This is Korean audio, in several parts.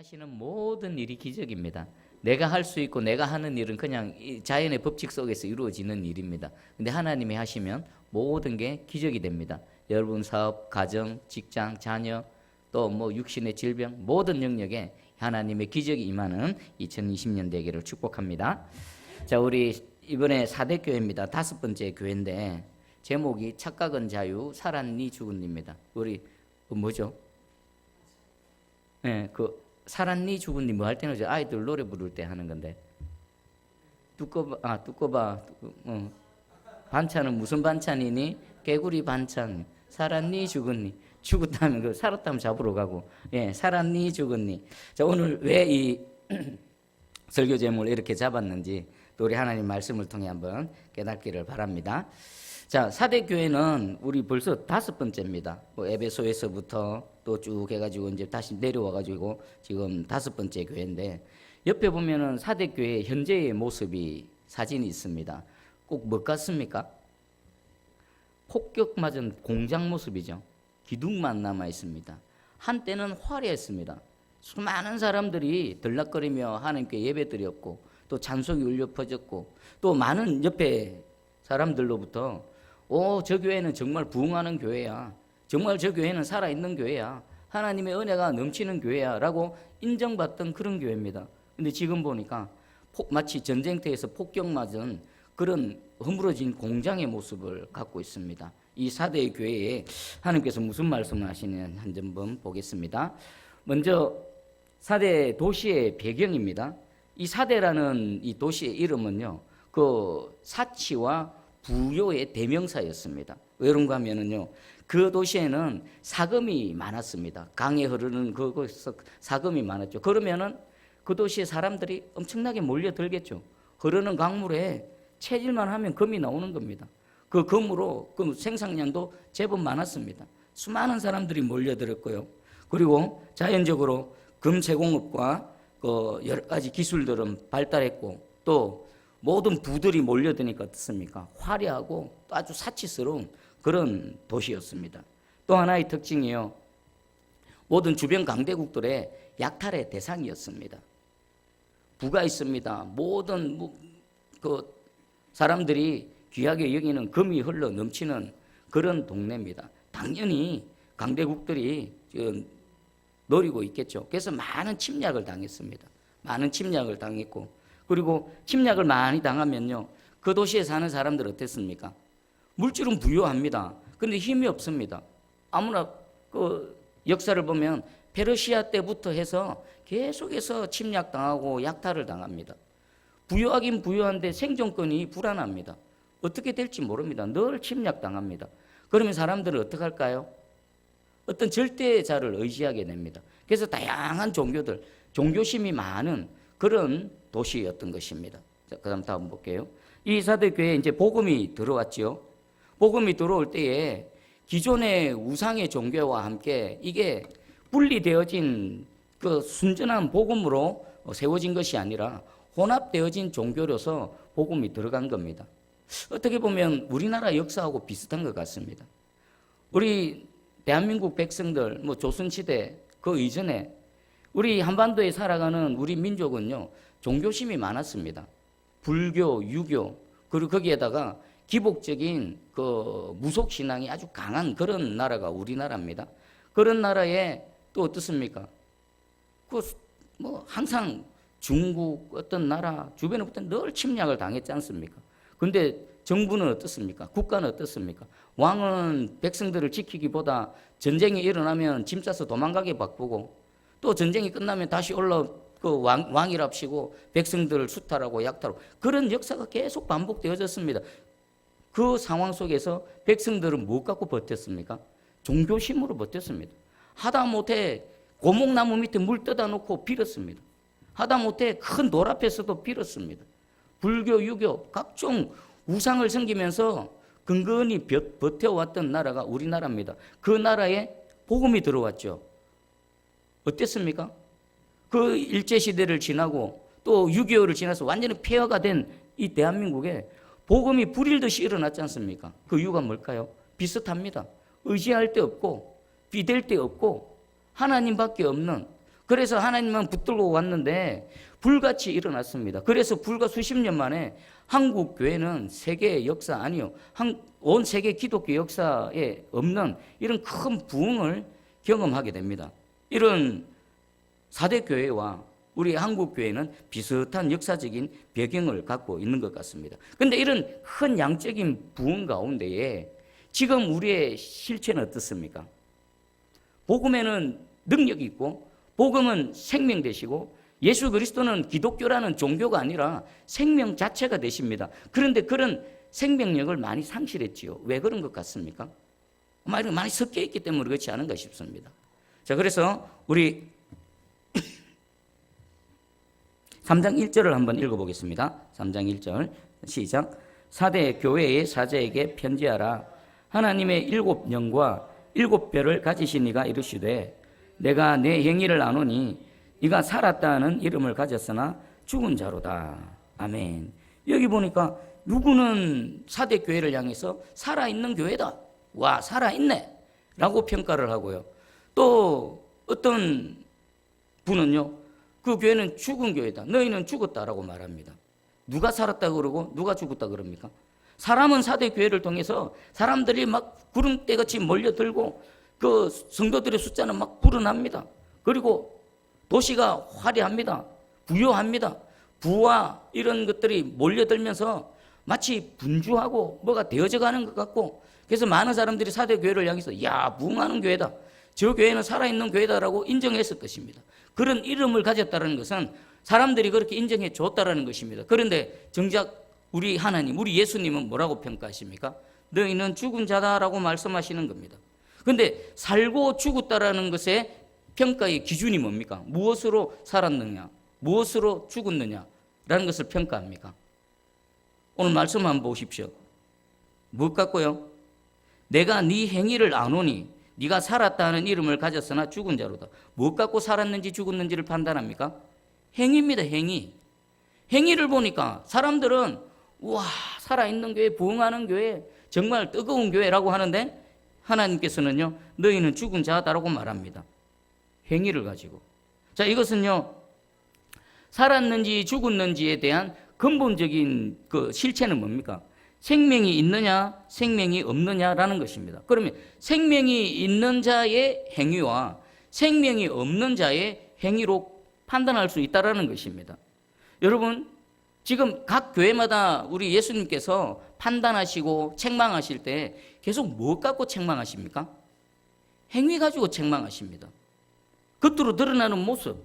하시는 모든 일이 기적입니다. 내가 할 수 있고 내가 하는 일은 그냥 자연의 법칙 속에서 이루어지는 일입니다. 근데 하나님이 하시면 모든 게 기적이 됩니다. 여러분 사업, 가정, 직장, 자녀, 또 뭐 육신의 질병 모든 영역에 하나님의 기적이 임하는 2020년 되기를 축복합니다. 자, 우리 이번에 4대 교회입니다. 5번째 교회인데 제목이 착각은 자유, 살았니 죽은니입니다. 우리 뭐죠? 네, 살았니 죽은니 뭐 할 때는 아이들 노래 부를 때 하는 건데 두꺼봐 반찬은 무슨 반찬이니? 개구리 반찬. 살았니 죽었니? 죽었다면 살았다면 잡으러 가고, 살았니 죽었니? 자, 오늘 왜 이 설교 제목을 이렇게 잡았는지 또 우리 하나님 말씀을 통해 한번 깨닫기를 바랍니다. 자, 4대 교회는 우리 벌써 5번째입니다. 뭐 에베소에서부터 또 쭉 해가지고 이제 다시 내려와가지고 지금 5번째 교회인데, 옆에 보면은 4대 교회의 현재의 모습이 사진이 있습니다. 꼭 뭐 같습니까? 폭격 맞은 공장 모습이죠. 기둥만 남아 있습니다. 한때는 화려했습니다. 수많은 사람들이 들락거리며 하나님께 예배드렸고 또 찬송이 울려 퍼졌고 또 많은 옆에 사람들로부터 저 교회는 정말 부흥하는 교회야. 정말 저 교회는 살아있는 교회야. 하나님의 은혜가 넘치는 교회야 라고 인정받던 그런 교회입니다. 근데 지금 보니까 마치 전쟁터에서 폭격 맞은 그런 허물어진 공장의 모습을 갖고 있습니다. 이 4대 교회에 하나님께서 무슨 말씀을 하시는 한 점 보겠습니다. 먼저 4대 도시의 배경입니다. 이 4대라는 이 도시의 이름은요, 그 사치와 부요의 대명사였습니다. 왜 그런가 하면은요, 그 도시에는 사금이 많았습니다. 강에 흐르는 그곳에서 사금이 많았죠. 그러면은 그 도시의 사람들이 엄청나게 몰려들겠죠. 흐르는 강물에 채질만 하면 금이 나오는 겁니다. 그 금으로 그 생산량도 제법 많았습니다. 수많은 사람들이 몰려들었고요. 그리고 자연적으로 금 제공업과 그 여러 가지 기술들은 발달했고 또 모든 부들이 몰려드니까 어떻습니까? 화려하고 또 아주 사치스러운 그런 도시였습니다. 또 하나의 특징이요, 모든 주변 강대국들의 약탈의 대상이었습니다. 부가 있습니다. 모든 그 사람들이 귀하게 여기는 금이 흘러 넘치는 그런 동네입니다. 당연히 강대국들이 노리고 있겠죠. 그래서 많은 침략을 당했습니다. 많은 침략을 당했고, 그리고 침략을 많이 당하면요, 그 도시에 사는 사람들 어땠습니까? 물질은 부유합니다. 그런데 힘이 없습니다. 아무나 그 역사를 보면 페르시아 때부터 해서 계속해서 침략당하고 약탈을 당합니다. 부유하긴 부유한데 생존권이 불안합니다. 어떻게 될지 모릅니다. 늘 침략당합니다. 그러면 사람들은 어떻게 할까요? 어떤 절대자를 의지하게 됩니다. 그래서 다양한 종교들, 종교심이 많은 그런 도시였던 것입니다. 자, 그 다음 다음 볼게요. 이 4대 교회에 이제 복음이 들어왔죠. 복음이 들어올 때에 기존의 우상의 종교와 함께 이게 분리되어진 그 순전한 복음으로 세워진 것이 아니라 혼합되어진 종교로서 복음이 들어간 겁니다. 어떻게 보면 우리나라 역사하고 비슷한 것 같습니다. 우리 대한민국 백성들, 뭐 조선시대 그 이전에 우리 한반도에 살아가는 우리 민족은요, 종교심이 많았습니다. 불교, 유교, 그리고 거기에다가 기복적인 그 무속신앙이 아주 강한 그런 나라가 우리나라입니다. 그런 나라에 또 어떻습니까? 항상 중국 어떤 나라 주변으로부터 늘 침략을 당했지 않습니까? 근데 정부는 어떻습니까? 국가는 어떻습니까? 왕은 백성들을 지키기보다 전쟁이 일어나면 짐 싸서 도망가게 바꾸고 또 전쟁이 끝나면 다시 왕이랍시고 백성들을 수탈하고 약탈하고 그런 역사가 계속 반복되어졌습니다. 그 상황 속에서 백성들은 뭐 갖고 버텼습니까? 종교심으로 버텼습니다. 하다못해 고목나무 밑에 물 떠다 놓고 빌었습니다. 하다못해 큰 돌 앞에서도 빌었습니다. 불교, 유교, 각종 우상을 섬기면서 근근히 버텨왔던 나라가 우리나라입니다. 그 나라에 복음이 들어왔죠. 어땠습니까? 그 일제시대를 지나고 또 6.25를 지나서 완전히 폐허가 된 이 대한민국에 복음이 불일듯이 일어났지 않습니까? 그 이유가 뭘까요? 비슷합니다. 의지할 데 없고 비댈 데 없고 하나님밖에 없는 그래서 하나님은 붙들고 왔는데 불같이 일어났습니다. 그래서 불과 수십 년 만에 한국 교회는 세계 역사 아니요, 온 세계 기독교 역사에 없는 이런 큰 부흥을 경험하게 됩니다. 이런 4대 교회와 우리 한국 교회는 비슷한 역사적인 배경을 갖고 있는 것 같습니다. 그런데 이런 큰 양적인 부흥 가운데에 지금 우리의 실체는 어떻습니까? 복음에는 능력이 있고 복음은 생명 되시고 예수 그리스도는 기독교라는 종교가 아니라 생명 자체가 되십니다. 그런데 그런 생명력을 많이 상실했지요. 왜 그런 것 같습니까? 많이 섞여 있기 때문에 그렇지 않은가 싶습니다. 자, 그래서 우리 3장 1절을 한번 읽어보겠습니다. 3장 1절 시작. 4대 교회의 사제에게 편지하라. 하나님의 7영과 7뼈를 가지신 이가 이르시되 내가 내 행위를 아노니 네가 살았다는 이름을 가졌으나 죽은 자로다. 아멘. 여기 보니까 누구는 4대 교회를 향해서 살아있는 교회다. 와, 살아있네 라고 평가를 하고요. 또 어떤 분은요, 그 교회는 죽은 교회다. 너희는 죽었다라고 말합니다. 누가 살았다 그러고 누가 죽었다 그럽니까? 사람은 4대 교회를 통해서 사람들이 막 구름대같이 몰려들고 그 성도들의 숫자는 막 불어납니다. 그리고 도시가 화려합니다. 부유합니다. 부와 이런 것들이 몰려들면서 마치 분주하고 뭐가 되어져 가는 것 같고, 그래서 많은 사람들이 4대 교회를 향해서 야, 부흥하는 교회다. 저 교회는 살아있는 교회다라고 인정했을 것입니다. 그런 이름을 가졌다는 것은 사람들이 그렇게 인정해 줬다라는 것입니다. 그런데 정작 우리 하나님, 우리 예수님은 뭐라고 평가하십니까? 너희는 죽은 자다라고 말씀하시는 겁니다. 그런데 살고 죽었다라는 것의 평가의 기준이 뭡니까? 무엇으로 살았느냐, 무엇으로 죽었느냐라는 것을 평가합니까? 오늘 말씀 한번 보십시오. 무엇 같고요? 내가 네 행위를 아노니 네가 살았다는 이름을 가졌으나 죽은 자로다. 무엇 갖고 살았는지 죽었는지를 판단합니까? 행위입니다. 행위. 행위를 보니까 사람들은 우와, 살아있는 교회, 부흥하는 교회, 정말 뜨거운 교회라고 하는데 하나님께서는요, 너희는 죽은 자다라고 말합니다. 행위를 가지고. 자, 이것은요, 살았는지 죽었는지에 대한 근본적인 그 실체는 뭡니까? 생명이 있느냐, 생명이 없느냐라는 것입니다. 그러면 생명이 있는 자의 행위와 생명이 없는 자의 행위로 판단할 수 있다라는 것입니다. 여러분, 지금 각 교회마다 우리 예수님께서 판단하시고 책망하실 때 계속 무엇 갖고 책망하십니까? 행위 가지고 책망하십니다. 겉으로 드러나는 모습,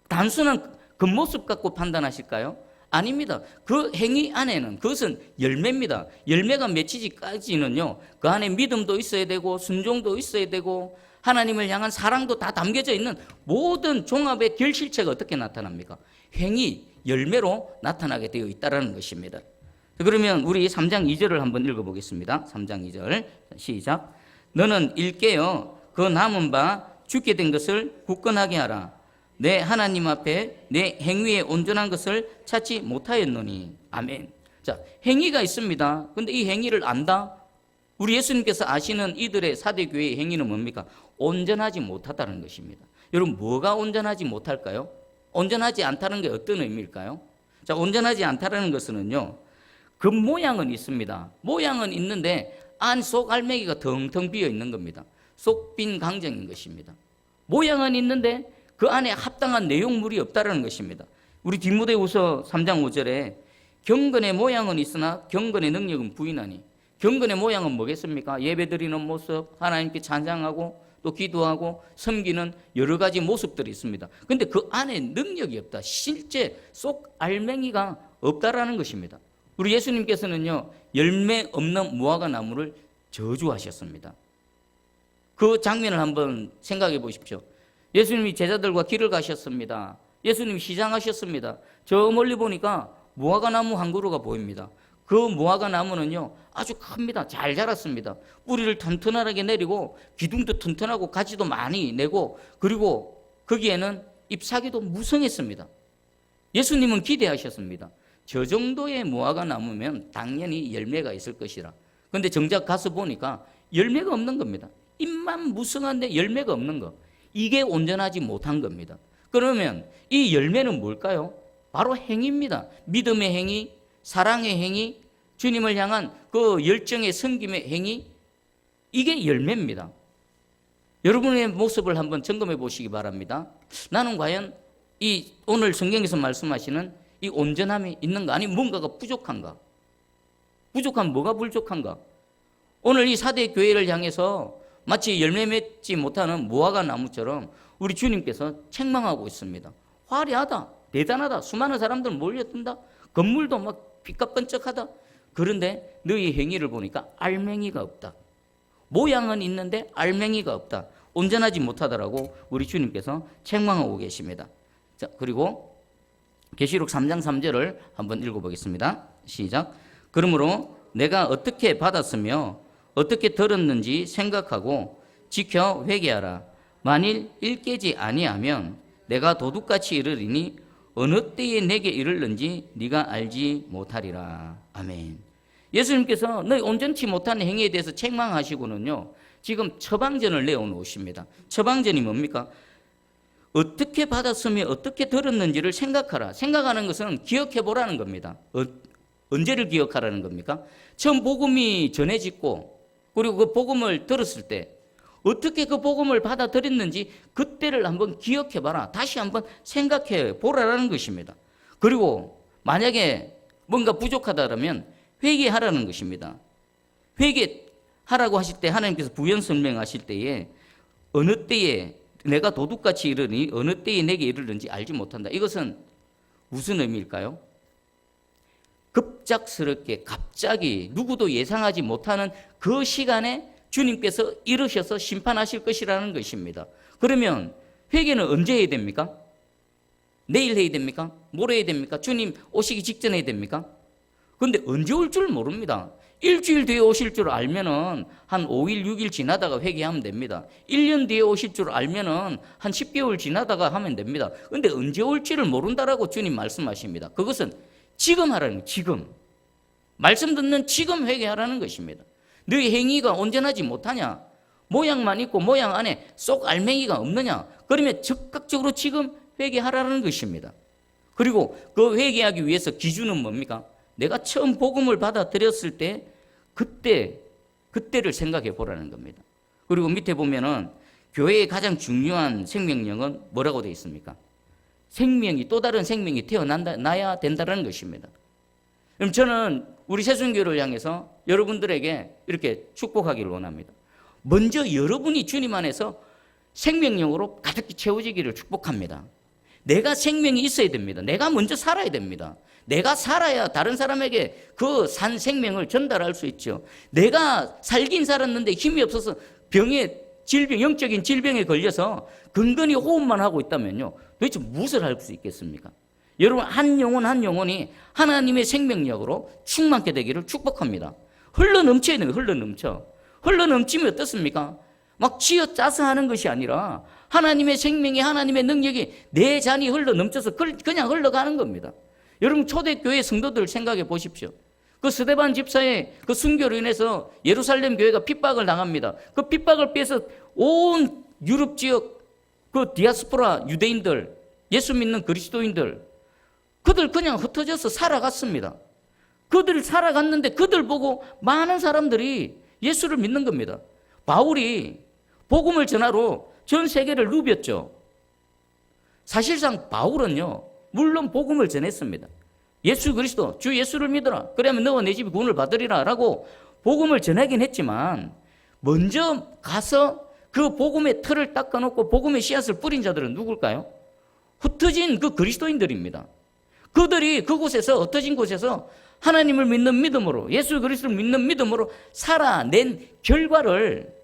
단순한 겉모습 갖고 판단하실까요? 아닙니다. 그 행위 안에는 그것은 열매입니다. 열매가 맺히기까지는요, 그 안에 믿음도 있어야 되고 순종도 있어야 되고 하나님을 향한 사랑도 다 담겨져 있는 모든 종합의 결실체가 어떻게 나타납니까? 행위, 열매로 나타나게 되어 있다는 것입니다. 그러면 우리 3장 2절을 한번 읽어보겠습니다. 3장 2절 시작. 너는 일깨어 그 남은 바 죽게 된 것을 굳건하게 하라. 내 하나님 앞에 내 행위에 온전한 것을 찾지 못하였노니. 아멘. 자, 행위가 있습니다. 근데 이 행위를 안다? 우리 예수님께서 아시는 이들의 4대 교회의 행위는 뭡니까? 온전하지 못하다는 것입니다. 여러분, 뭐가 온전하지 못할까요? 온전하지 않다는 게 어떤 의미일까요? 자, 온전하지 않다는 것은요, 그 모양은 있습니다. 모양은 있는데 안 속 알맹이가 텅텅 비어 있는 겁니다. 속 빈 강정인 것입니다. 모양은 있는데 그 안에 합당한 내용물이 없다는 것입니다. 우리 디모데후서 3장 5절에 경건의 모양은 있으나 경건의 능력은 부인하니. 경건의 모양은 뭐겠습니까? 예배드리는 모습, 하나님께 찬양하고 또 기도하고 섬기는 여러 가지 모습들이 있습니다. 그런데 그 안에 능력이 없다. 실제 속 알맹이가 없다라는 것입니다. 우리 예수님께서는요, 열매 없는 무화과 나무를 저주하셨습니다. 그 장면을 한번 생각해 보십시오. 예수님이 제자들과 길을 가셨습니다. 예수님이 시장하셨습니다. 저 멀리 보니까 무화과 나무 한 그루가 보입니다. 그 무화과 나무는요, 아주 큽니다. 잘 자랐습니다. 뿌리를 튼튼하게 내리고 기둥도 튼튼하고 가지도 많이 내고, 그리고 거기에는 잎사귀도 무성했습니다. 예수님은 기대하셨습니다. 저 정도의 무화과 나무면 당연히 열매가 있을 것이라. 그런데 정작 가서 보니까 열매가 없는 겁니다. 잎만 무성한데 열매가 없는 거. 이게 온전하지 못한 겁니다. 그러면 이 열매는 뭘까요? 바로 행위입니다. 믿음의 행위, 사랑의 행위, 주님을 향한 그 열정의 섬김의 행위, 이게 열매입니다. 여러분의 모습을 한번 점검해 보시기 바랍니다. 나는 과연 이 오늘 성경에서 말씀하시는 이 온전함이 있는가? 아니면 뭔가가 부족한가? 부족하면 뭐가 부족한가? 오늘 이 사대 교회를 향해서 마치 열매 맺지 못하는 무화과 나무처럼 우리 주님께서 책망하고 있습니다. 화려하다, 대단하다, 수많은 사람들 몰려든다, 건물도 막 빛과 번쩍하다. 그런데 너희 행위를 보니까 알맹이가 없다. 모양은 있는데 알맹이가 없다. 온전하지 못하더라고 우리 주님께서 책망하고 계십니다. 자, 그리고 계시록 3장 3절을 한번 읽어보겠습니다. 시작. 그러므로 내가 어떻게 받았으며 어떻게 들었는지 생각하고 지켜 회개하라. 만일 일깨지 아니하면 내가 도둑같이 이르리니 어느 때에 내게 이르는지 네가 알지 못하리라. 아멘. 예수님께서 너희 온전치 못한 행위에 대해서 책망하시고는요, 지금 처방전을 내어놓으십니다. 처방전이 뭡니까? 어떻게 받았으며 어떻게 들었는지를 생각하라. 생각하는 것은 기억해보라는 겁니다. 언제를 기억하라는 겁니까? 처음 복음이 전해지고 그리고 그 복음을 들었을 때 어떻게 그 복음을 받아들였는지 그때를 한번 기억해봐라. 다시 한번 생각해 보라는 것입니다. 그리고 만약에 뭔가 부족하다면 회개하라는 것입니다. 회개하라고 하실 때 하나님께서 부연 설명하실 때에 어느 때에 내가 도둑같이 이르니 어느 때에 내게 이르는지 알지 못한다. 이것은 무슨 의미일까요? 급작스럽게 갑자기 누구도 예상하지 못하는 그 시간에 주님께서 이르셔서 심판하실 것이라는 것입니다. 그러면 회개는 언제 해야 됩니까? 내일 해야 됩니까? 모레 해야 됩니까? 주님 오시기 직전에 해야 됩니까? 그런데 언제 올 줄 모릅니다. 일주일 뒤에 오실 줄 알면은 한 5일, 6일 지나다가 회개하면 됩니다. 1년 뒤에 오실 줄 알면은 한 10개월 지나다가 하면 됩니다. 그런데 언제 올지를 모른다라고 주님 말씀하십니다. 그것은 지금 하라는, 지금. 말씀 듣는 지금 회개하라는 것입니다. 너희 행위가 온전하지 못하냐? 모양만 있고 모양 안에 쏙 알맹이가 없느냐? 그러면 즉각적으로 지금 회개하라는 것입니다. 그리고 그 회개하기 위해서 기준은 뭡니까? 내가 처음 복음을 받아들였을 때 그때를 생각해 보라는 겁니다. 그리고 밑에 보면은 교회의 가장 중요한 생명력은 뭐라고 되어 있습니까? 생명이, 또 다른 생명이 태어나야 된다는 것입니다. 그럼 저는 우리 새순교를 향해서 여러분들에게 이렇게 축복하기를 원합니다. 먼저 여러분이 주님 안에서 생명력으로 가득히 채워지기를 축복합니다. 내가 생명이 있어야 됩니다. 내가 먼저 살아야 됩니다. 내가 살아야 다른 사람에게 그 산 생명을 전달할 수 있죠. 내가 살긴 살았는데 힘이 없어서 질병, 영적인 질병에 걸려서 근근히 호흡만 하고 있다면요, 도대체 무엇을 할 수 있겠습니까? 여러분, 한 영혼 한 영혼이 하나님의 생명력으로 충만케 되기를 축복합니다. 흘러넘쳐야 돼요. 흘러넘치면 어떻습니까? 막 쥐어짜서 하는 것이 아니라 하나님의 생명이, 하나님의 능력이 내 잔이 흘러넘쳐서 그냥 흘러가는 겁니다. 여러분, 초대교회 성도들 생각해 보십시오. 그 스데반 집사의 그 순교로 인해서 예루살렘 교회가 핍박을 당합니다. 그 핍박을 피해서 온 유럽 지역 그 디아스포라 유대인들, 예수 믿는 그리스도인들, 그들 그냥 흩어져서 살아갔습니다. 그들 살아갔는데 그들 보고 많은 사람들이 예수를 믿는 겁니다. 바울이 복음을 전하러 전 세계를 누볐죠. 사실상 바울은요, 물론 복음을 전했습니다. 예수 그리스도, 주 예수를 믿어라. 그러면 너와 내 집이 구원을 받으리라 라고 복음을 전하긴 했지만, 먼저 가서 그 복음의 틀을 닦아놓고 복음의 씨앗을 뿌린 자들은 누굴까요? 흩어진 그 그리스도인들입니다. 그들이 그곳에서, 흩어진 곳에서 하나님을 믿는 믿음으로, 예수 그리스도를 믿는 믿음으로 살아낸 결과를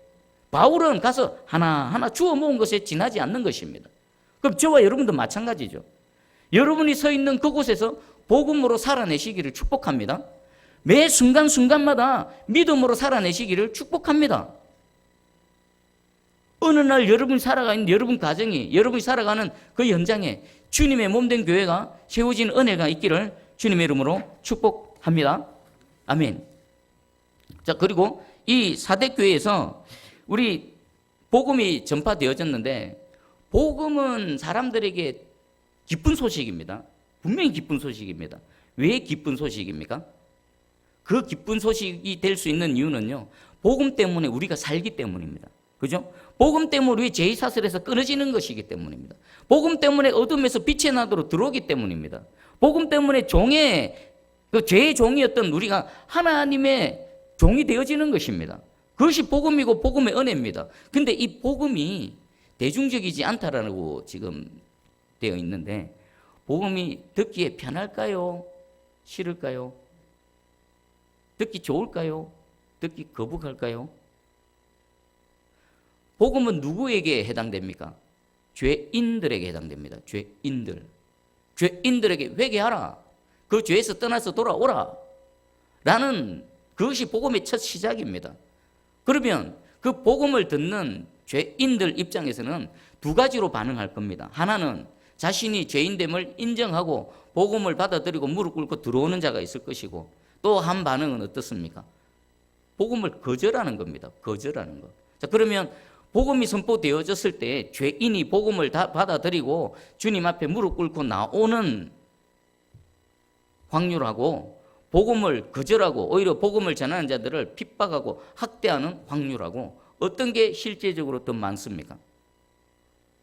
바울은 가서 하나하나 주워 모은 것에 지나지 않는 것입니다. 그럼 저와 여러분도 마찬가지죠. 여러분이 서 있는 그곳에서 복음으로 살아내시기를 축복합니다. 매 순간순간마다 믿음으로 살아내시기를 축복합니다. 어느 날 여러분이 살아가 있는 여러분 가정이, 여러분이 살아가는 그 현장에 주님의 몸된 교회가 세워진 은혜가 있기를 주님의 이름으로 축복합니다. 아멘. 자, 그리고 이 사대교회에서 우리 복음이 전파되어졌는데, 복음은 사람들에게 기쁜 소식입니다. 분명히 기쁜 소식입니다. 왜 기쁜 소식입니까? 그 기쁜 소식이 될 수 있는 이유는요, 복음 때문에 우리가 살기 때문입니다. 그죠? 복음 때문에 우리 죄의 사슬에서 끊어지는 것이기 때문입니다. 복음 때문에 어둠에서 빛의 나도로 들어오기 때문입니다. 복음 때문에 그 죄의 종이었던 우리가 하나님의 종이 되어지는 것입니다. 그것이 복음이고 복음의 은혜입니다. 근데 이 복음이 대중적이지 않다라고 지금 되어 있는데, 복음이 듣기에 편할까요? 싫을까요? 듣기 좋을까요? 듣기 거북할까요? 복음은 누구에게 해당됩니까? 죄인들에게 해당됩니다. 죄인들에게 회개하라. 그 죄에서 떠나서 돌아오라. 라는 그것이 복음의 첫 시작입니다. 그러면 그 복음을 듣는 죄인들 입장에서는 두 가지로 반응할 겁니다. 하나는 자신이 죄인됨을 인정하고 복음을 받아들이고 무릎 꿇고 들어오는 자가 있을 것이고, 또 한 반응은 어떻습니까? 복음을 거절하는 겁니다. 거절하는 것. 자, 그러면 복음이 선포되어졌을 때 죄인이 복음을 다 받아들이고 주님 앞에 무릎 꿇고 나오는 확률하고, 복음을 거절하고 오히려 복음을 전하는 자들을 핍박하고 학대하는 확률하고 어떤 게 실제적으로 더 많습니까?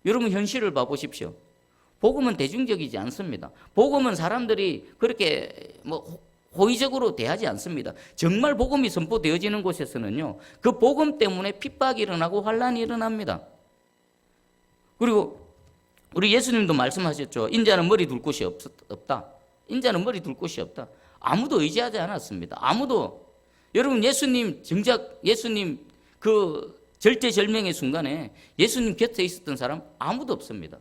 여러분, 현실을 봐보십시오. 복음은 대중적이지 않습니다. 복음은 사람들이 그렇게 호의적으로 대하지 않습니다. 정말 복음이 선포되어지는 곳에서는요, 그 복음 때문에 핍박이 일어나고 환란이 일어납니다. 그리고 우리 예수님도 말씀하셨죠. 인자는 머리 둘 곳이 없다. 인자는 머리 둘 곳이 없다. 아무도 의지하지 않았습니다. 아무도. 여러분, 정작 예수님 그 절제절명의 순간에 예수님 곁에 있었던 사람 아무도 없습니다.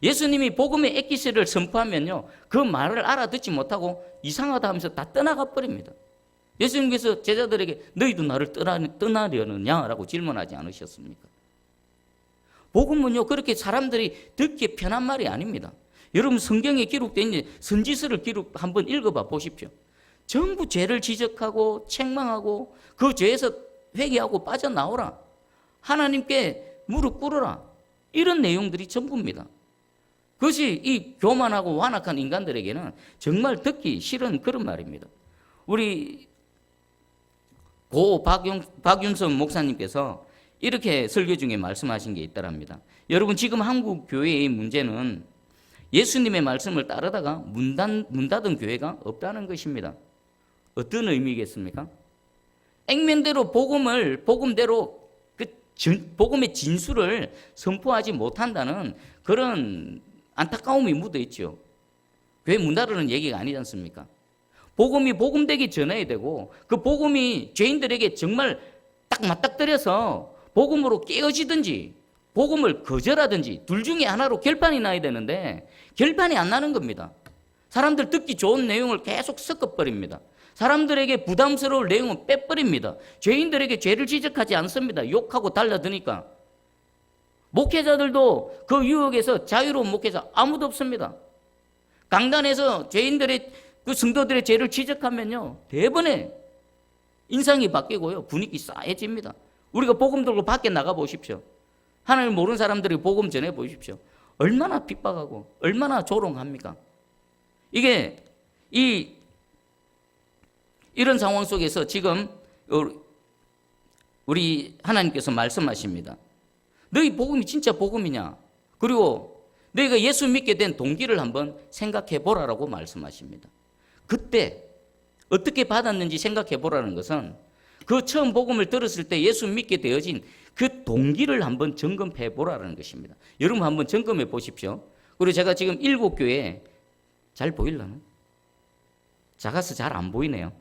예수님이 복음의 엑기스를 선포하면요, 그 말을 알아듣지 못하고 이상하다 하면서 다 떠나가 버립니다. 예수님께서 제자들에게 너희도 나를 떠나려느냐라고 질문하지 않으셨습니까? 복음은요, 그렇게 사람들이 듣기 편한 말이 아닙니다. 여러분, 성경에 기록된 선지서를 한번 읽어봐 보십시오. 전부 죄를 지적하고 책망하고 그 죄에서 회개하고 빠져나오라. 하나님께 무릎 꿇어라. 이런 내용들이 전부입니다. 그것이 이 교만하고 완악한 인간들에게는 정말 듣기 싫은 그런 말입니다. 우리 박윤선 목사님께서 이렇게 설교 중에 말씀하신 게 있더랍니다. 여러분, 지금 한국 교회의 문제는 예수님의 말씀을 따르다가 문 닫은 교회가 없다는 것입니다. 어떤 의미겠습니까? 액면대로 복음대로 복음의 진수를 선포하지 못한다는 그런 안타까움이 묻어 있죠. 교회 문 닫으는 얘기가 아니지 않습니까? 복음이 복음되기 전해야 되고, 그 복음이 죄인들에게 정말 딱 맞닥뜨려서 복음으로 깨어지든지 복음을 거절하든지 둘 중에 하나로 결판이 나야 되는데 결판이 안 나는 겁니다. 사람들 듣기 좋은 내용을 계속 섞어버립니다. 사람들에게 부담스러울 내용은 빼버립니다. 죄인들에게 죄를 지적하지 않습니다. 욕하고 달라드니까. 목회자들도 그 유혹에서 자유로운 목회자 아무도 없습니다. 강단에서 그 성도들의 죄를 지적하면요, 대번에 인상이 바뀌고요, 분위기 싸해집니다. 우리가 복음 들고 밖에 나가 보십시오. 하나님 모르는 사람들이 복음 전해 보십시오. 얼마나 핍박하고 얼마나 조롱합니까? 이게 이런 상황 속에서 지금 우리 하나님께서 말씀하십니다. 너희 복음이 진짜 복음이냐? 그리고 너희가 예수 믿게 된 동기를 한번 생각해 보라라고 말씀하십니다. 그때 어떻게 받았는지 생각해 보라는 것은 그 처음 복음을 들었을 때 예수 믿게 되어진 그 동기를 한번 점검해 보라는 것입니다. 여러분 한번 점검해 보십시오. 그리고 제가 지금 7교회 잘 보이려나? 작아서 잘 안 보이네요.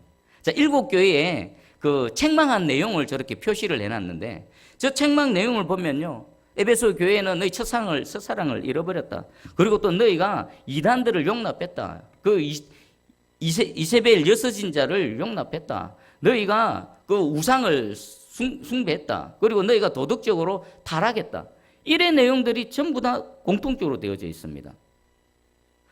자, 7교회에 그 책망한 내용을 저렇게 표시를 해놨는데, 저 책망 내용을 보면요, 에베소 교회는 너희 첫사랑을 잃어버렸다. 그리고 또 너희가 이단들을 용납했다. 그 이세벨 여서진자를 용납했다. 너희가 그 우상을 숭배했다. 그리고 너희가 도덕적으로 타락했다. 이런 내용들이 전부 다 공통적으로 되어져 있습니다.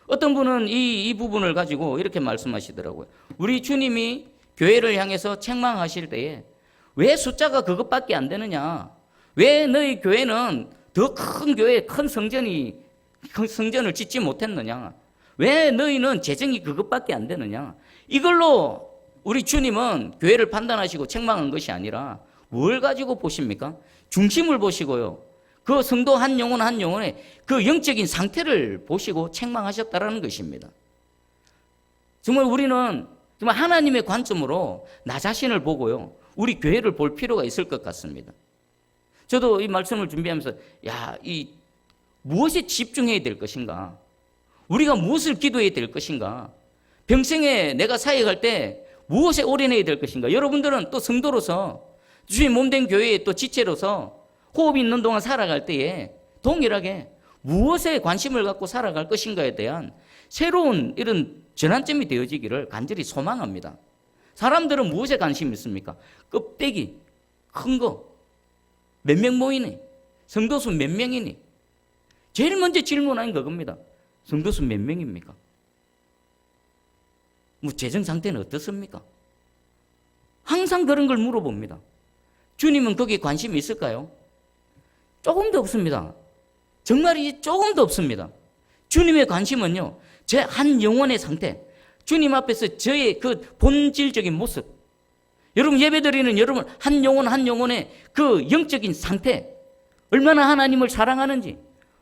어떤 분은 이 부분을 가지고 이렇게 말씀하시더라고요. 우리 주님이 교회를 향해서 책망하실 때에 왜 숫자가 그것밖에 안 되느냐? 왜 너희 교회는 더 큰 교회, 큰 성전을 짓지 못했느냐? 왜 너희는 재정이 그것밖에 안 되느냐? 이걸로 우리 주님은 교회를 판단하시고 책망한 것이 아니라 뭘 가지고 보십니까? 중심을 보시고요. 그 성도 한 영혼 한 영혼의 그 영적인 상태를 보시고 책망하셨다라는 것입니다. 정말 우리는 정말 하나님의 관점으로 나 자신을 보고요. 우리 교회를 볼 필요가 있을 것 같습니다. 저도 이 말씀을 준비하면서 이 무엇에 집중해야 될 것인가? 우리가 무엇을 기도해야 될 것인가? 평생에 내가 사역할 때 무엇에 올인해야 될 것인가? 여러분들은 또 성도로서 주의 몸된 교회의 또 지체로서 호흡이 있는 동안 살아갈 때에 동일하게 무엇에 관심을 갖고 살아갈 것인가에 대한 새로운 이런 전환점이 되어지기를 간절히 소망합니다. 사람들은 무엇에 관심이 있습니까? 껍데기, 큰 거, 몇 명 모이니? 성도수 몇 명이니? 제일 먼저 질문하는 그겁니다. 성도수 몇 명입니까? 재정 상태는 어떻습니까? 항상 그런 걸 물어봅니다. 주님은 거기에 관심이 있을까요? 조금도 없습니다. 정말이 조금도 없습니다. 주님의 관심은요, 제 한 영혼의 상태, 주님 앞에서 저의 그 본질적인 모습, 여러분 예배드리는 여러분 한 영혼 한 영혼의 그 영적인 상태, 얼마나 하나님을 사랑하는지,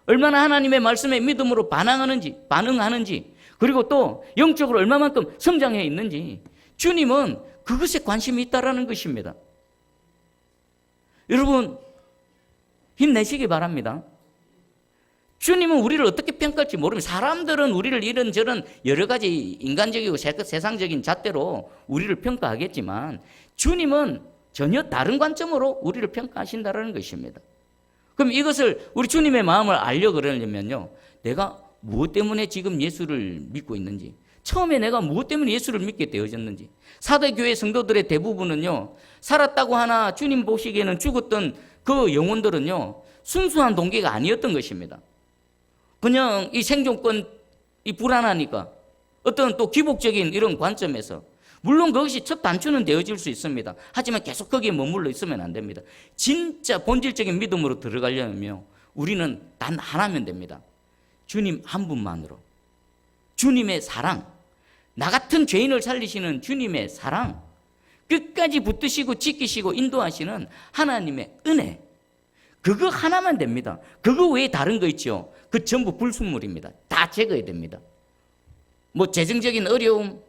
얼마나 하나님의 말씀에 믿음으로 반응하는지, 그리고 또 영적으로 얼마만큼 성장해 있는지, 주님은 그것에 관심이 있다라는 것입니다. 여러분 힘내시기 바랍니다. 주님은 우리를 어떻게 평가할지 모릅니다. 사람들은 우리를 이런저런 여러 가지 인간적이고 세상적인 잣대로 우리를 평가하겠지만 주님은 전혀 다른 관점으로 우리를 평가하신다는 것입니다. 그럼 이것을 우리 주님의 마음을 알려 그러려면요, 내가 무엇 때문에 지금 예수를 믿고 있는지, 처음에 내가 무엇 때문에 예수를 믿게 되어졌는지. 사대교회 성도들의 대부분은요, 살았다고 하나 주님 보시기에는 죽었던 그 영혼들은요, 순수한 동기가 아니었던 것입니다. 그냥 이 생존권이 불안하니까 어떤 또 기복적인 이런 관점에서, 물론 그것이 첫 단추는 되어질 수 있습니다. 하지만 계속 거기에 머물러 있으면 안 됩니다. 진짜 본질적인 믿음으로 들어가려면 우리는 단 하나면 됩니다. 주님 한 분만으로, 주님의 사랑, 나 같은 죄인을 살리시는 주님의 사랑, 끝까지 붙드시고 지키시고 인도하시는 하나님의 은혜, 그거 하나만 됩니다. 그거 외에 다른 거 있죠, 그 전부 불순물입니다. 다 제거해야 됩니다. 재정적인 어려움,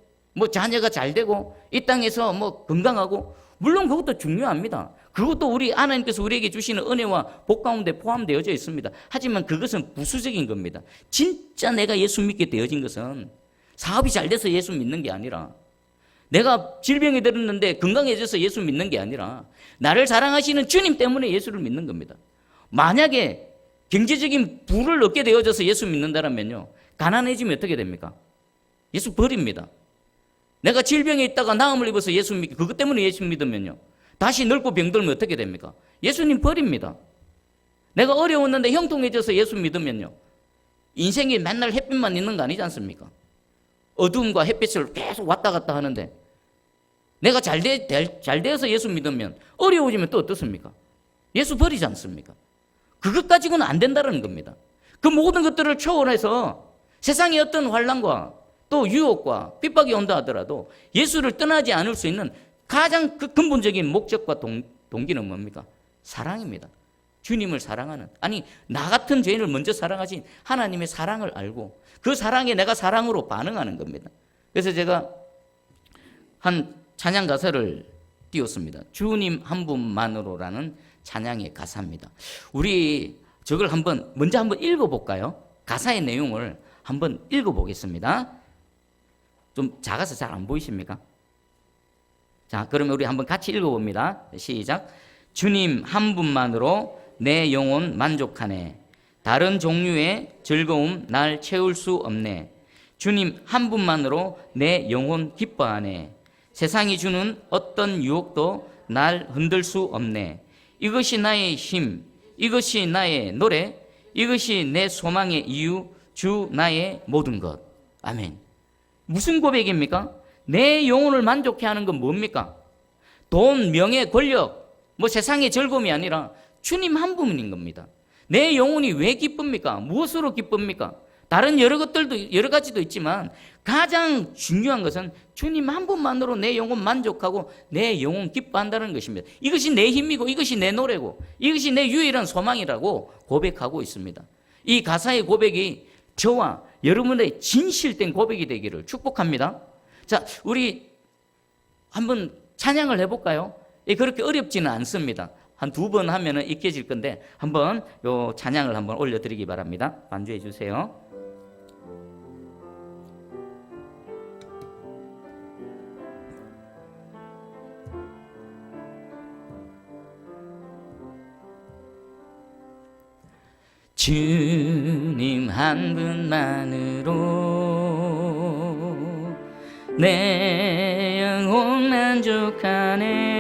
자녀가 잘 되고 이 땅에서 건강하고, 물론 그것도 중요합니다. 그것도 우리 하나님께서 우리에게 주시는 은혜와 복 가운데 포함되어져 있습니다. 하지만 그것은 부수적인 겁니다. 진짜 내가 예수 믿게 되어진 것은 사업이 잘 돼서 예수 믿는 게 아니라, 내가 질병이 들었는데 건강해져서 예수 믿는 게 아니라, 나를 사랑하시는 주님 때문에 예수를 믿는 겁니다. 만약에 경제적인 부를 얻게 되어져서 예수 믿는다면요, 가난해지면 어떻게 됩니까? 예수 버립니다. 내가 질병에 있다가 나음을 입어서 예수 믿고 그것 때문에 예수 믿으면요, 다시 늙고 병들면 어떻게 됩니까? 예수님 버립니다. 내가 어려웠는데 형통해져서 예수 믿으면요, 인생에 맨날 햇빛만 있는 거 아니지 않습니까? 어두움과 햇빛을 계속 왔다 갔다 하는데, 내가 잘 되어서 예수 믿으면 어려워지면 또 어떻습니까? 예수 버리지 않습니까? 그것 가지고는 안 된다는 겁니다. 그 모든 것들을 초월해서 세상의 어떤 환난과 또 유혹과 핍박이 온다 하더라도 예수를 떠나지 않을 수 있는 가장 그 근본적인 목적과 동기는 뭡니까? 사랑입니다. 주님을 사랑하는, 아니 나 같은 죄인을 먼저 사랑하신 하나님의 사랑을 알고 그 사랑에 내가 사랑으로 반응하는 겁니다. 그래서 제가 한 찬양 가사를 띄웠습니다. 주님 한 분만으로라는 찬양의 가사입니다. 우리 저걸 먼저 한번 읽어볼까요? 가사의 내용을 한번 읽어보겠습니다. 좀 작아서 잘 안 보이십니까? 자, 그러면 우리 한번 같이 읽어봅니다. 시작. 주님 한 분만으로 내 영혼 만족하네. 다른 종류의 즐거움 날 채울 수 없네. 주님 한 분만으로 내 영혼 기뻐하네. 세상이 주는 어떤 유혹도 날 흔들 수 없네. 이것이 나의 힘, 이것이 나의 노래, 이것이 내 소망의 이유, 주 나의 모든 것. 아멘. 무슨 고백입니까? 내 영혼을 만족해 하는 건 뭡니까? 돈, 명예, 권력, 세상의 즐거움이 아니라 주님 한 분인 겁니다. 내 영혼이 왜 기쁩니까? 무엇으로 기쁩니까? 다른 여러 것들도 여러 가지도 있지만 가장 중요한 것은 주님 한 분만으로 내 영혼 만족하고 내 영혼 기뻐한다는 것입니다. 이것이 내 힘이고 이것이 내 노래고 이것이 내 유일한 소망이라고 고백하고 있습니다. 이 가사의 고백이 저와 여러분의 진실된 고백이 되기를 축복합니다. 자, 우리 한번 찬양을 해볼까요? 그렇게 어렵지는 않습니다. 한 2번 하면은 익혀질 건데 한번 요 찬양을 한번 올려드리기 바랍니다. 반주해 주세요. 주님 한 분만으로 내 영혼 만족하네.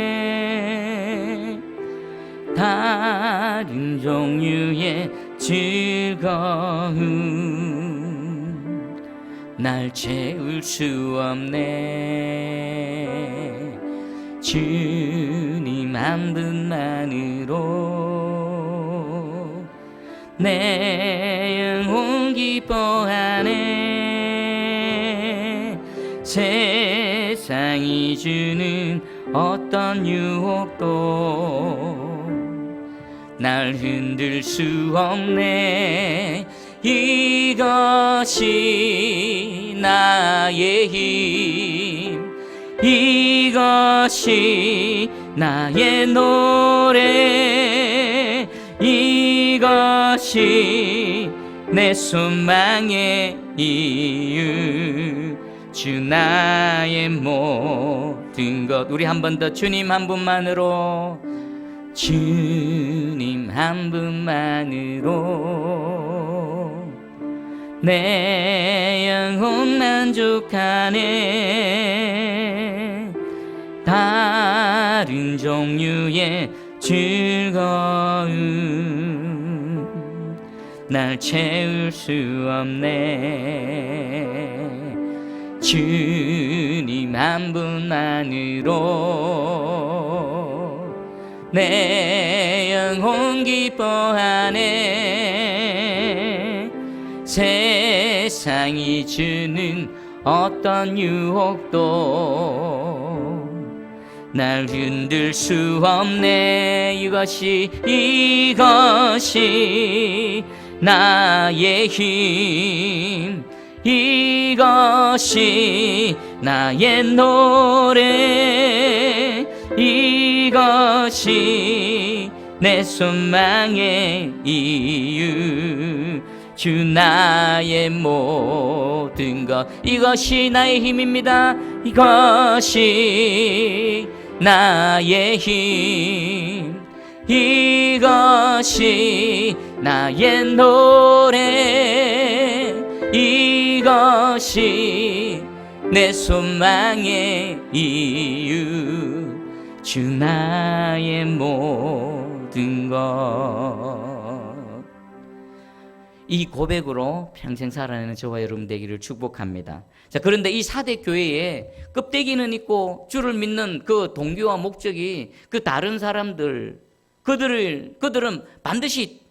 다른 종류의 즐거움 날 채울 수 없네. 주님 한 분만으로 내 영혼 기뻐하네. 세상이 주는 어떤 유혹도 날 흔들 수 없네. 이것이 나의 힘, 이것이 나의 노래, 이것이 내 소망의 이유, 주 나의 모든 것. 우리 한 번 더 주님 한 분만으로, 주님 한 분만으로 내 영혼 만족하네. 다른 종류의 즐거움 날 채울 수 없네. 주님 한 분만으로 내 영혼 기뻐하네. 세상이 주는 어떤 유혹도 날 흔들 수 없네. 이것이 나의 힘, 이것이 나의 노래, 이것이 내 소망의 이유, 주 나의 모든 것. 이것이 나의 힘입니다. 이것이 나의 힘, 이것이 나의 노래, 이것이 내 소망의 이유, 주 나의 모든 것. 이 고백으로 평생 살아내는 저와 여러분 되기를 축복합니다. 자, 그런데 이 4대 교회에 껍데기는 있고 주를 믿는 그 동기와 목적이 그 다른 사람들, 그들은 반드시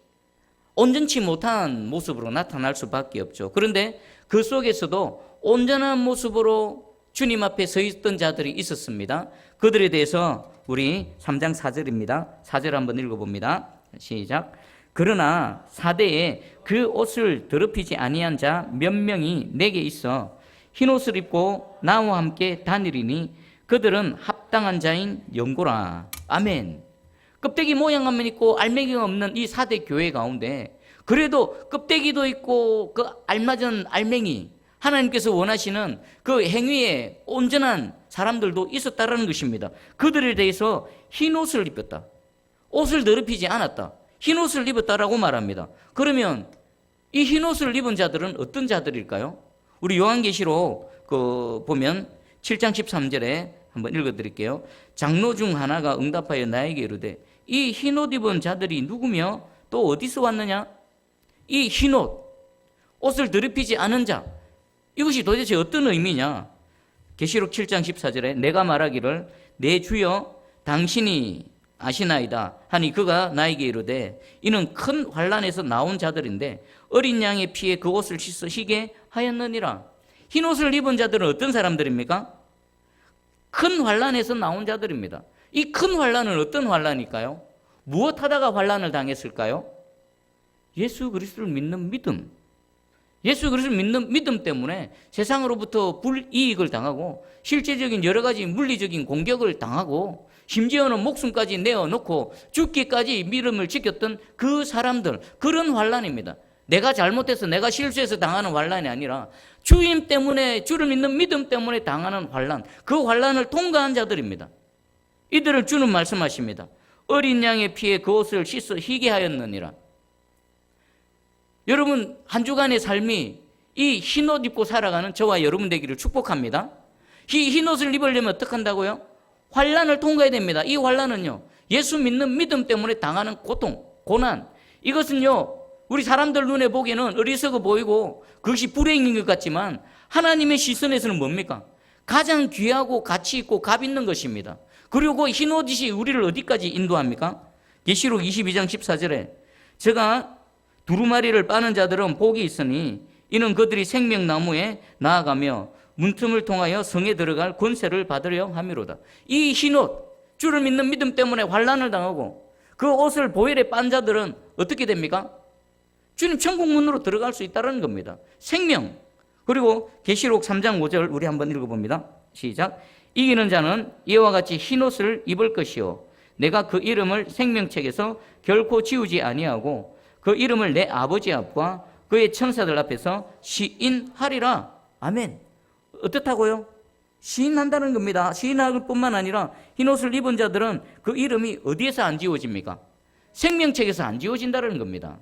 온전치 못한 모습으로 나타날 수밖에 없죠. 그런데 그 속에서도 온전한 모습으로 주님 앞에 서 있던 자들이 있었습니다. 그들에 대해서 우리 3장 4절입니다. 4절 한번 읽어봅니다. 시작. 그러나 4대에 그 옷을 더럽히지 아니한 자 몇 명이 내게 있어 흰옷을 입고 나와 함께 다니리니 그들은 합당한 자인 영고라. 아멘. 껍데기 모양만 있고 알맹이가 없는 이 4대 교회 가운데 그래도 껍데기도 있고 그 알맞은 알맹이, 하나님께서 원하시는 그 행위에 온전한 사람들도 있었다라는 것입니다. 그들에 대해서 흰옷을 입혔다, 옷을 더럽히지 않았다, 흰옷을 입었다라고 말합니다. 그러면 이 흰옷을 입은 자들은 어떤 자들일까요? 우리 요한계시록 보면 7장 13절에 한번 읽어드릴게요. 장로 중 하나가 응답하여 나에게 이르되 이 흰옷 입은 자들이 누구며 또 어디서 왔느냐? 이 흰옷, 옷을 더럽히지 않은 자, 이것이 도대체 어떤 의미냐? 계시록 7장 14절에 내가 말하기를 내 주여 당신이 아시나이다 하니 그가 나에게 이르되 이는 큰 환난에서 나온 자들인데 어린 양의 피에 그 옷을 씻어 희게 하였느니라. 흰 옷을 입은 자들은 어떤 사람들입니까? 큰 환난에서 나온 자들입니다. 이 큰 환난은 어떤 환난일까요? 무엇 하다가 환난을 당했을까요? 예수 그리스도를 믿는 믿음. 예수 그리스도를 믿는 믿음 때문에 세상으로부터 불이익을 당하고 실제적인 여러 가지 물리적인 공격을 당하고 심지어는 목숨까지 내어놓고 죽기까지 믿음을 지켰던 그 사람들, 그런 환난입니다. 내가 잘못해서 내가 실수해서 당하는 환난이 아니라 주님 때문에, 주를 믿는 믿음 때문에 당하는 환난, 그 환난을 통과한 자들입니다. 이들을 주는 말씀하십니다. 어린 양의 피에 그 옷을 씻어 희게 하였느니라. 여러분, 한 주간의 삶이 이 흰옷 입고 살아가는 저와 여러분 되기를 축복합니다. 이 흰옷을 입으려면 어떻게 한다고요? 환난을 통과해야 됩니다. 이 환난은요, 예수 믿는 믿음 때문에 당하는 고통, 고난, 이것은요 우리 사람들 눈에 보기에는 어리석어 보이고 그것이 불행인 것 같지만 하나님의 시선에서는 뭡니까? 가장 귀하고 가치 있고 값 있는 것입니다. 그리고 흰옷이 우리를 어디까지 인도합니까? 계시록 22장 14절에 제가 두루마리를 빠는 자들은 복이 있으니 이는 그들이 생명나무에 나아가며 문틈을 통하여 성에 들어갈 권세를 받으려 함이로다. 이 흰옷, 주를 믿는 믿음 때문에 환난을 당하고 그 옷을 보혈에 빤 자들은 어떻게 됩니까? 주님 천국 문으로 들어갈 수 있다는 겁니다. 생명. 그리고 계시록 3장 5절 우리 한번 읽어봅니다. 시작. 이기는 자는 이와 같이 흰옷을 입을 것이요 내가 그 이름을 생명책에서 결코 지우지 아니하고 그 이름을 내 아버지 앞과 그의 천사들 앞에서 시인하리라. 아멘. 어떻다고요? 시인한다는 겁니다. 시인할 뿐만 아니라 흰옷을 입은 자들은 그 이름이 어디에서 안 지워집니까? 생명책에서 안 지워진다는 겁니다.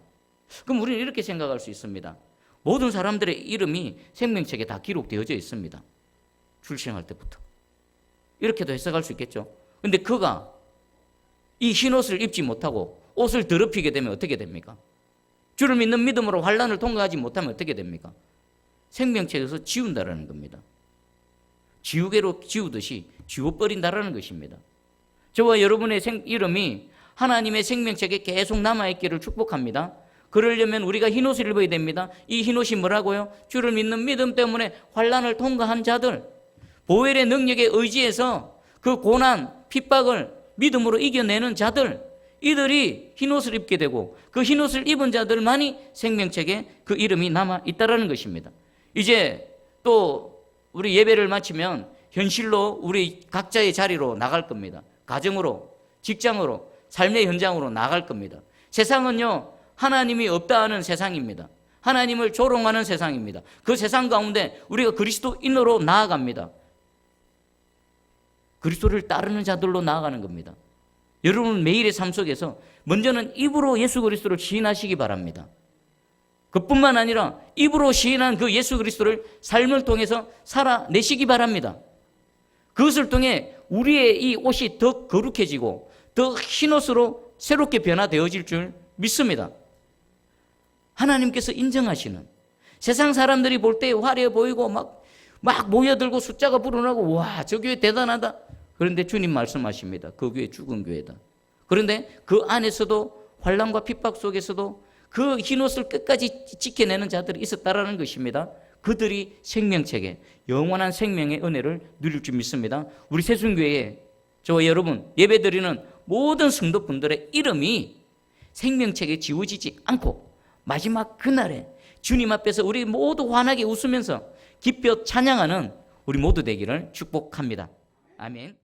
그럼 우리는 이렇게 생각할 수 있습니다. 모든 사람들의 이름이 생명책에 다 기록되어져 있습니다. 출생할 때부터. 이렇게도 해석할 수 있겠죠. 그런데 그가 이 흰옷을 입지 못하고 옷을 더럽히게 되면 어떻게 됩니까? 주를 믿는 믿음으로 환난을 통과하지 못하면 어떻게 됩니까? 생명책에서 지운다라는 겁니다. 지우개로 지우듯이 지워버린다라는 것입니다. 저와 여러분의 이름이 하나님의 생명책에 계속 남아있기를 축복합니다. 그러려면 우리가 흰옷을 입어야 됩니다. 이 흰옷이 뭐라고요? 주를 믿는 믿음 때문에 환난을 통과한 자들, 보혈의 능력에 의지해서 그 고난, 핍박을 믿음으로 이겨내는 자들, 이들이 흰옷을 입게 되고 그 흰옷을 입은 자들만이 생명책에 그 이름이 남아있다라는 것입니다. 이제 또 우리 예배를 마치면 현실로 우리 각자의 자리로 나갈 겁니다. 가정으로, 직장으로, 삶의 현장으로 나갈 겁니다. 세상은요 하나님이 없다 하는 세상입니다. 하나님을 조롱하는 세상입니다. 그 세상 가운데 우리가 그리스도인으로 나아갑니다. 그리스도를 따르는 자들로 나아가는 겁니다. 여러분 매일의 삶 속에서 먼저는 입으로 예수 그리스도를 시인하시기 바랍니다. 그뿐만 아니라 입으로 시인한 그 예수 그리스도를 삶을 통해서 살아내시기 바랍니다. 그것을 통해 우리의 이 옷이 더 거룩해지고 더 흰옷으로 새롭게 변화되어질 줄 믿습니다. 하나님께서 인정하시는, 세상 사람들이 볼 때 화려해 보이고 막 모여들고 숫자가 불어나고 와, 저 교회 대단하다. 그런데 주님 말씀하십니다. 그 교회 죽은 교회다. 그런데 그 안에서도 환난과 핍박 속에서도 그 흰옷을 끝까지 지켜내는 자들이 있었다라는 것입니다. 그들이 생명책에 영원한 생명의 은혜를 누릴 줄 믿습니다. 우리 새순교회에 저와 여러분 예배드리는 모든 성도분들의 이름이 생명책에 지워지지 않고 마지막 그날에 주님 앞에서 우리 모두 환하게 웃으면서 기뻐 찬양하는 우리 모두 되기를 축복합니다. 아멘.